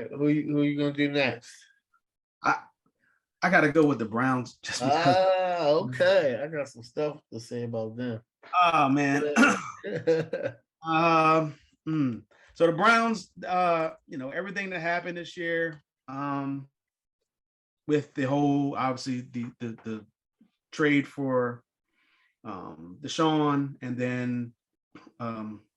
right. Who you gonna do next? I got to go with the Browns just because. Okay. I got some stuff to say about them. Oh man. So the Browns, everything that happened this year, with the whole obviously the trade for Desean, and then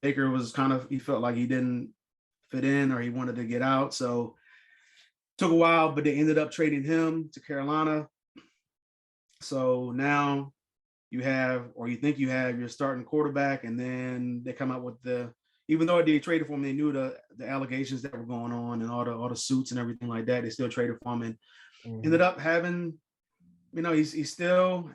Baker was he felt like he didn't fit in or he wanted to get out, so took a while, but they ended up trading him to Carolina. So now you think you have your starting quarterback, and then they come out with even though they traded for him, they knew the allegations that were going on and all the suits and everything like that. They still traded for him and ended up having, he still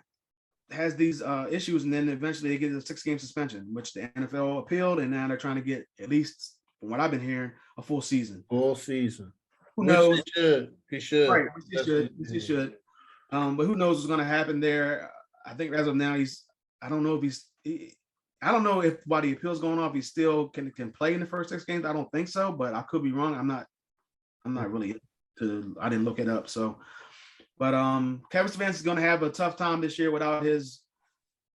has these issues, and then eventually they get a 6-game suspension, which the NFL appealed, and now they're trying to get, at least from what I've been hearing, a full season. Full season. Who knows? He should. Right. He should. But who knows what's going to happen there? I think as of now, I don't know if while the appeal's going off, he still can play in the first 6 games. I don't think so, but I could be wrong. I'm not really I didn't look it up. So, but Kevin Stefanski is going to have a tough time this year without his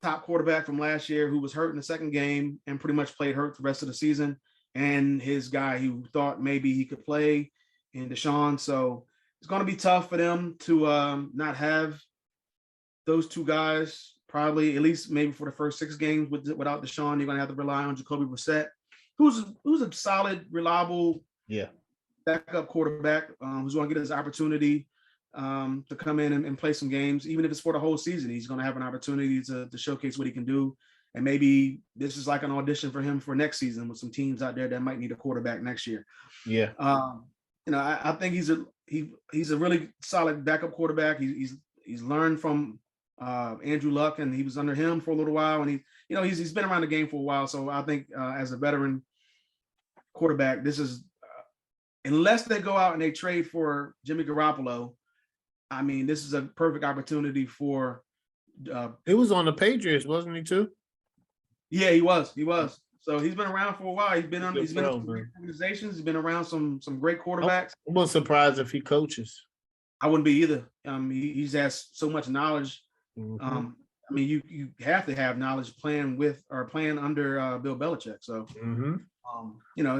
top quarterback from last year, who was hurt in the second game and pretty much played hurt the rest of the season, and his guy who thought maybe he could play in Desean. So it's going to be tough for them to not have those two guys, probably at least maybe for the first 6 games without Desean. You're going to have to rely on Jacoby Brissett, who's a solid, reliable backup quarterback, who's going to get his opportunity to come in and play some games. Even if it's for the whole season, he's going to have an opportunity to showcase what he can do. And maybe this is like an audition for him for next season with some teams out there that might need a quarterback next year. Yeah. I think he's a really solid backup quarterback. He's learned from Andrew Luck, and he was under him for a little while, and he's been around the game for a while. So I think as a veteran quarterback, this is unless they go out and they trade for Jimmy Garoppolo, I mean, this is a perfect opportunity for. He was on the Patriots, wasn't he too? Yeah, he was. So he's been around for a while. He's been on some great organizations. He's been around some great quarterbacks. I wasn't surprised if he coaches. I wouldn't be either. He's has so much knowledge. Mm-hmm. I mean, you have to have knowledge playing under Bill Belichick. So,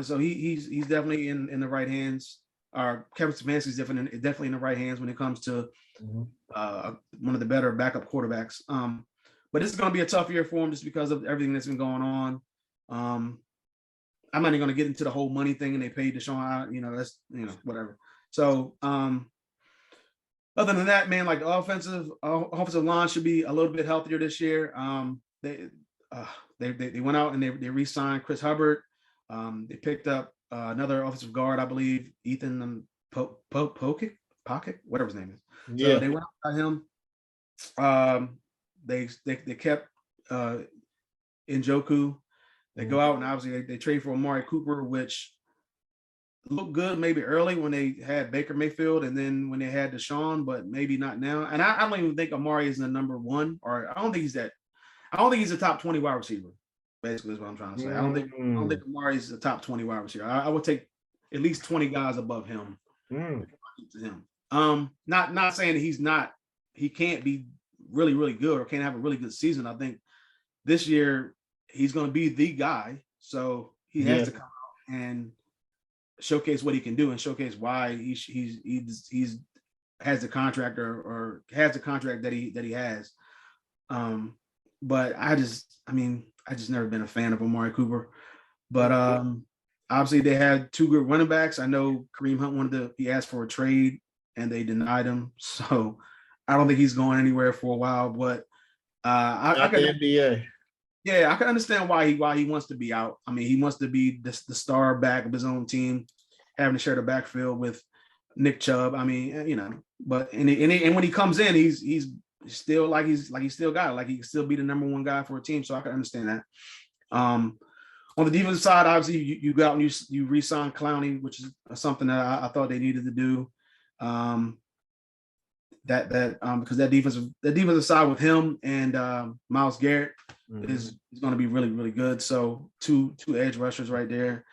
so he's definitely in the right hands. Kevin Stefanski is definitely in the right hands when it comes to one of the better backup quarterbacks. But this is going to be a tough year for him just because of everything that's been going on. I'm not even going to get into the whole money thing, and they paid Desean. That's whatever. So, other than that, man, like the offensive line should be a little bit healthier this year. They went out and they re-signed Chris Hubbard. They picked up another offensive guard, I believe, Ethan Pocket, whatever his name is. Yeah. So they went out and got him. They kept Njoku. They go out and obviously they trade for Amari Cooper, which looked good maybe early when they had Baker Mayfield and then when they had Desean, but maybe not now. And I don't even think Amari is the number one, or I don't think he's a top 20 wide receiver. Basically, is what I'm trying to say. I don't think Amari is a top 20 wide receiver. I would take at least 20 guys above him. To him. Not saying that he can't be really, really good or can't have a really good season. I think this year he's going to be the guy. So he has to come out and showcase what he can do and showcase why he's has the contract or has the contract that he has. But I just never been a fan of Amari Cooper. But obviously they had 2 good running backs. I know Kareem Hunt he asked for a trade and they denied him. So I don't think he's going anywhere for a while. But I can NBA. Yeah, I can understand why he wants to be out. I mean, he wants to be the star back of his own team, having to share the backfield with Nick Chubb. I mean, but and when he comes in, he's still he's still got it. Like he can still be the number one guy for a team. So I can understand that. On the defensive side, obviously you go out and you re-sign Clowney, which is something that I thought they needed to do. Because that defensive side with him and Myles Garrett is going to be really, really good. So two edge rushers right there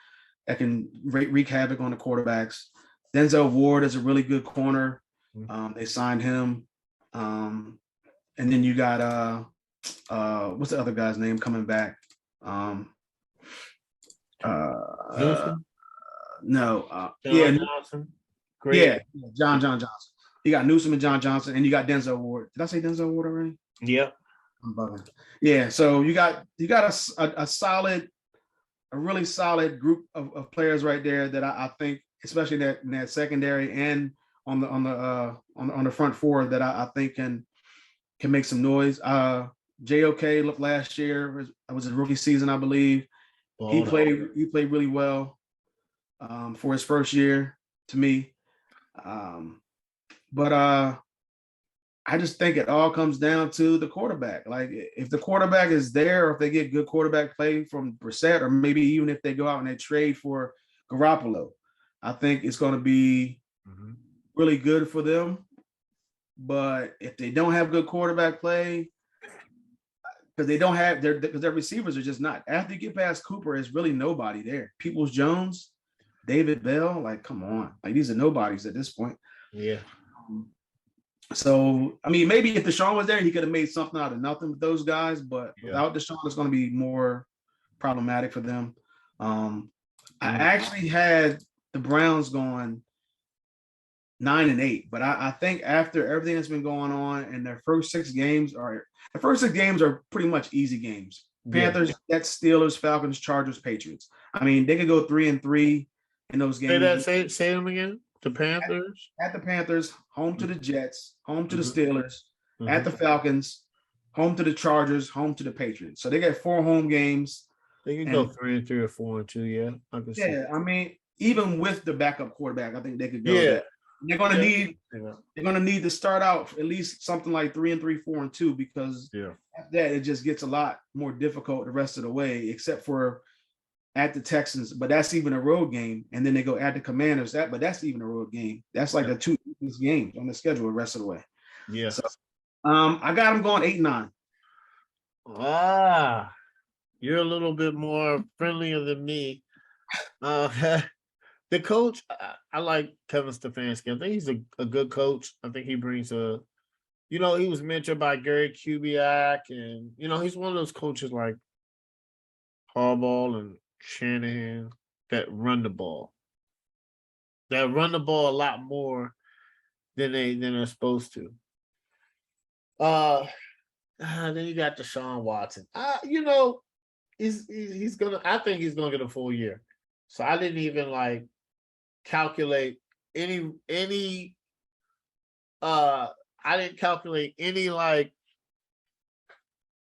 that can wreak havoc on the quarterbacks. Denzel Ward is a really good corner. Mhm. They signed him. And then you got what's the other guy's name coming back? Newsom, No, John Johnson, yeah, Greg. John Johnson. You got Newsom and John Johnson, and you got Denzel Ward. Did I say Denzel Ward already? Yep. I'm bugging. Yeah, so you got a solid, a really solid group of players right there that I think, especially in that secondary and on the front four, that I think can make some noise. JOK looked last year. It was his rookie season, I believe. He played really well for his first year to me. But I just think it all comes down to the quarterback. Like if the quarterback is there, or if they get good quarterback play from Brissett, or maybe even if they go out and they trade for Garoppolo, I think it's going to be really good for them. But if they don't have good quarterback play, because they don't have their receivers are just not. After you get past Cooper, it's really nobody there. Peoples Jones, David Bell, like come on, like these are nobodies at this point. Yeah. So I mean, maybe if Deshaun was there, he could have made something out of nothing with those guys. But without Deshaun, it's going to be more problematic for them. I actually had the Browns going 9-8, but I think after everything that's been going on, and their first six games are pretty much easy games. Panthers, Jets, Steelers, Falcons, Chargers, Patriots. I mean, they could go 3-3 in those games. Say them again. The Panthers. At the Panthers, home to the Jets, home to the Steelers, at the Falcons, home to the Chargers, home to the Patriots. So they get 4 home games. They can go 3-3 or 4-2. Yeah, I mean, even with the backup quarterback, I think they could go there. They're going to need to start out at least something like 3-3, 4-2, because after that it just gets a lot more difficult the rest of the way, except for at the Texans, but that's even a road game, and then they go at the Commanders. But that's even a road game. That's like the 2 games on the schedule the rest of the way. Yeah. So, I got them going 8-9. You're a little bit more friendlier than me. The coach, I like Kevin Stefanski. I think he's a good coach. I think he brings he was mentored by Gary Kubiak, and he's one of those coaches like Harbaugh and Shanahan that run the ball a lot more than they're supposed to. Then you got Desean Watson. He's gonna. I think he's gonna get a full year. So I didn't even calculate any. I didn't calculate any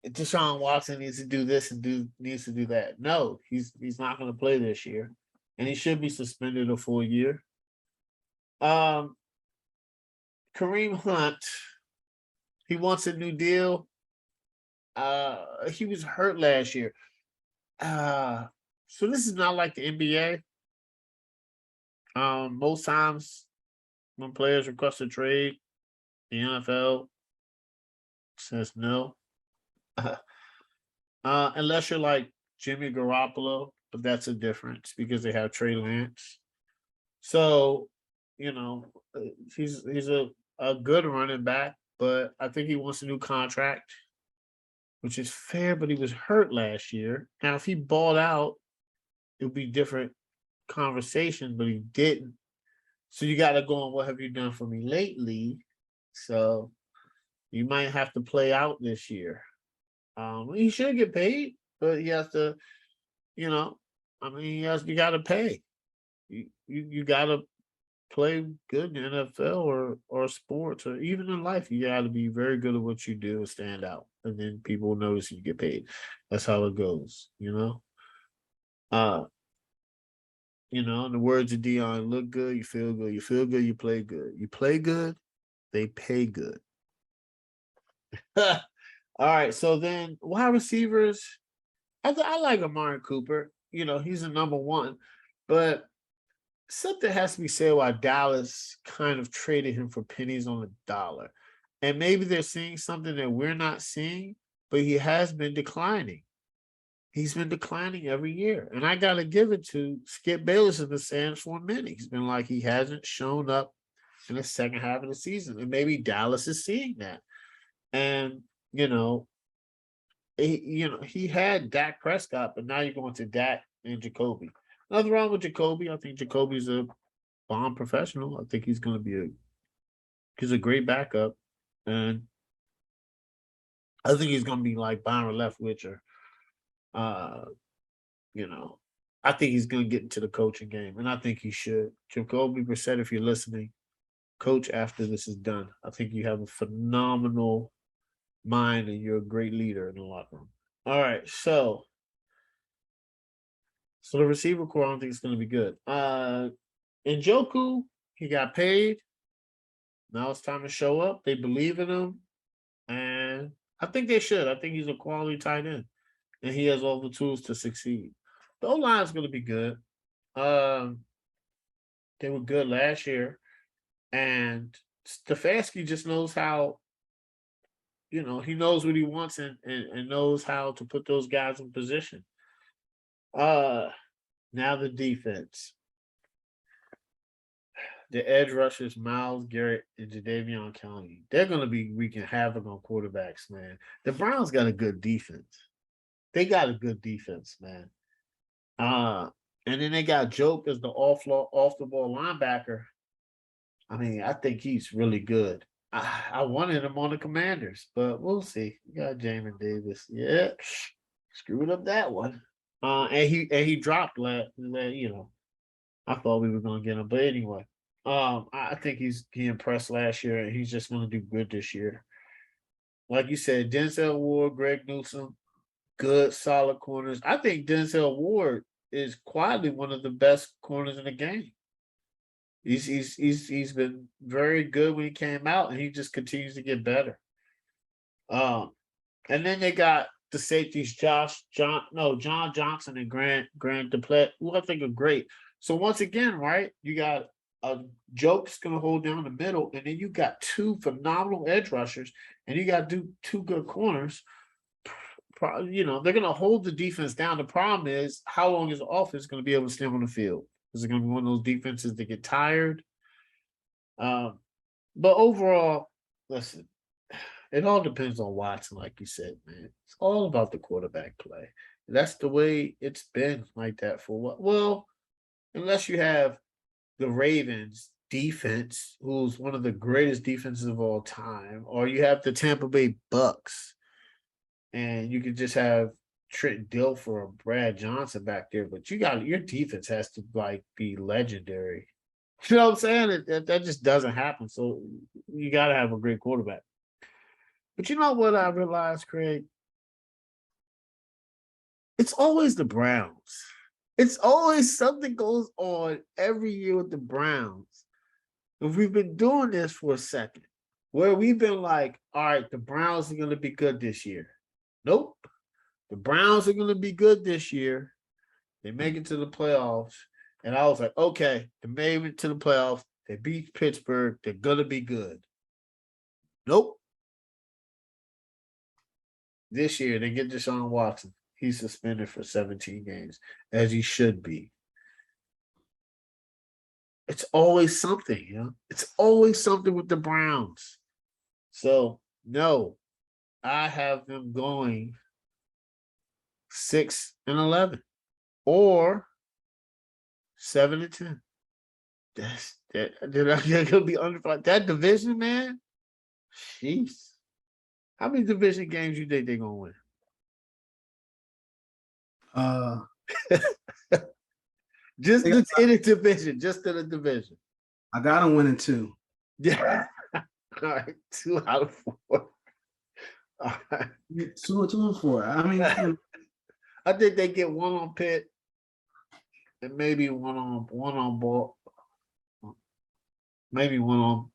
Deshaun Watson needs to do this and needs to do that. No, he's not going to play this year, and he should be suspended a full year. Kareem Hunt, he wants a new deal. He was hurt last year. So this is not like the NBA. Most times when players request a trade, the NFL says no. Unless you're like Jimmy Garoppolo, but that's a difference because they have Trey Lance. So, he's a good running back, but I think he wants a new contract, which is fair, but he was hurt last year. Now, if he balled out, it would be different conversation, but he didn't. So you got to go on, what have you done for me lately? So you might have to play out this year. He should get paid, but he has to, you got to pay. You got to play good in the NFL or sports, or even in life. You got to be very good at what you do and stand out, and then people will notice you get paid. That's how it goes, in the words of Dion, look good, you feel good. You feel good, you play good. You play good, they pay good. All right, so then wide receivers, I like Amari Cooper. He's a number one, but something has to be said why Dallas kind of traded him for pennies on the dollar. And maybe they're seeing something that we're not seeing, but he has been declining. he's been declining every year. And I got to give it to Skip Bayless in the Sands for a minute. He's been like, he hasn't shown up in the second half of the season. And maybe Dallas is seeing that. And, he had Dak Prescott, but now you're going to Dak and Jacoby. Nothing wrong with Jacoby. I think Jacoby's a bomb professional. I think he's going to be he's a great backup. And I think he's going to be like Byron Leftwich or, I think he's going to get into the coaching game, and I think he should. Jacoby Brissett, if you're listening, coach after this is done. I think you have a phenomenal mind, and you're a great leader in the locker room. All right, so the receiver core, I don't think it's going to be good. Njoku, he got paid. Now it's time to show up. They believe in him, and I think they should. I think he's a quality tight end, and he has all the tools to succeed. The O-line is going to be good. They were good last year, and Stefanski just knows how. He knows what he wants and knows how to put those guys in position. Now the defense. The edge rushers, Myles Garrett and Jadeveon Clowney, they're going to be wreaking havoc on quarterbacks, man. The Browns got a good defense. They got a good defense, man. And then they got Joke as the off the ball linebacker. I mean, I think he's really good. I wanted him on the Commanders, but we'll see. You got Jamin Davis. Yeah, screwed up that one. And he dropped I thought we were gonna get him, but anyway. I think he impressed last year, and he's just gonna do good this year. Like you said, Denzel Ward, Greg Newsome, good, solid corners. I think Denzel Ward is quietly one of the best corners in the game. He's been very good when he came out, and he just continues to get better. And then they got the safeties, John Johnson and Grant Duplett, who I think are great. So once again, right, you got a Joke's going to hold down the middle, and then you got two phenomenal edge rushers, and you got two good corners. They're going to hold the defense down. The problem is, how long is the offense going to be able to stay on the field? Is it going to be one of those defenses that get tired? But overall, listen, it all depends on Watson, like you said, man. It's all about the quarterback play. That's the way it's been like that for a while. Well, unless you have the Ravens defense, who's one of the greatest defenses of all time, or you have the Tampa Bay Bucks, and you could just have Trent Dilfer or Brad Johnson back there, but your defense has to be legendary. You know what I'm saying? That just doesn't happen. So you got to have a great quarterback. But you know what I realized, Craig? It's always the Browns. It's always something goes on every year with the Browns. If we've been doing this for a second, where we've been like, all right, the Browns are going to be good this year. Nope. The Browns are going to be good this year. They make it to the playoffs. And I was like, okay, they made it to the playoffs. They beat Pittsburgh. They're going to be good. Nope. This year, they get Desean Watson. He's suspended for 17 games, as he should be. It's always something, It's always something with the Browns. So, no, I have them going 6-11 or 7-10. They're gonna be under that division, man. Jeez, how many division games you think they're gonna win? Just in the division, just in the division. I got them winning 2. Yeah. All right, 2 out of 4. All right. 2 and 4. I mean, I think they get one on Pitt and maybe one on Ball. Maybe one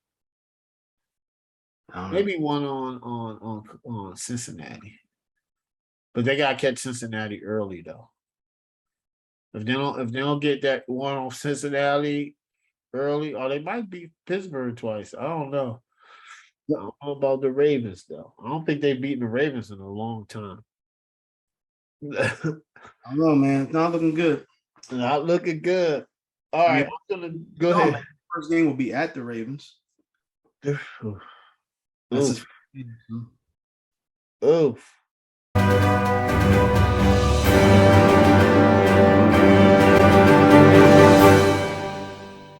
on Cincinnati. But they gotta catch Cincinnati early though. If they don't get that one on Cincinnati early, or they might beat Pittsburgh twice. I don't know. I don't know about the Ravens though. I don't think they've beaten the Ravens in a long time. I don't know, man. It's not looking good. Not looking good. All I right, mean, I'm gonna go no, ahead. man, first game will be at the Ravens. That's Oof. his. Oof.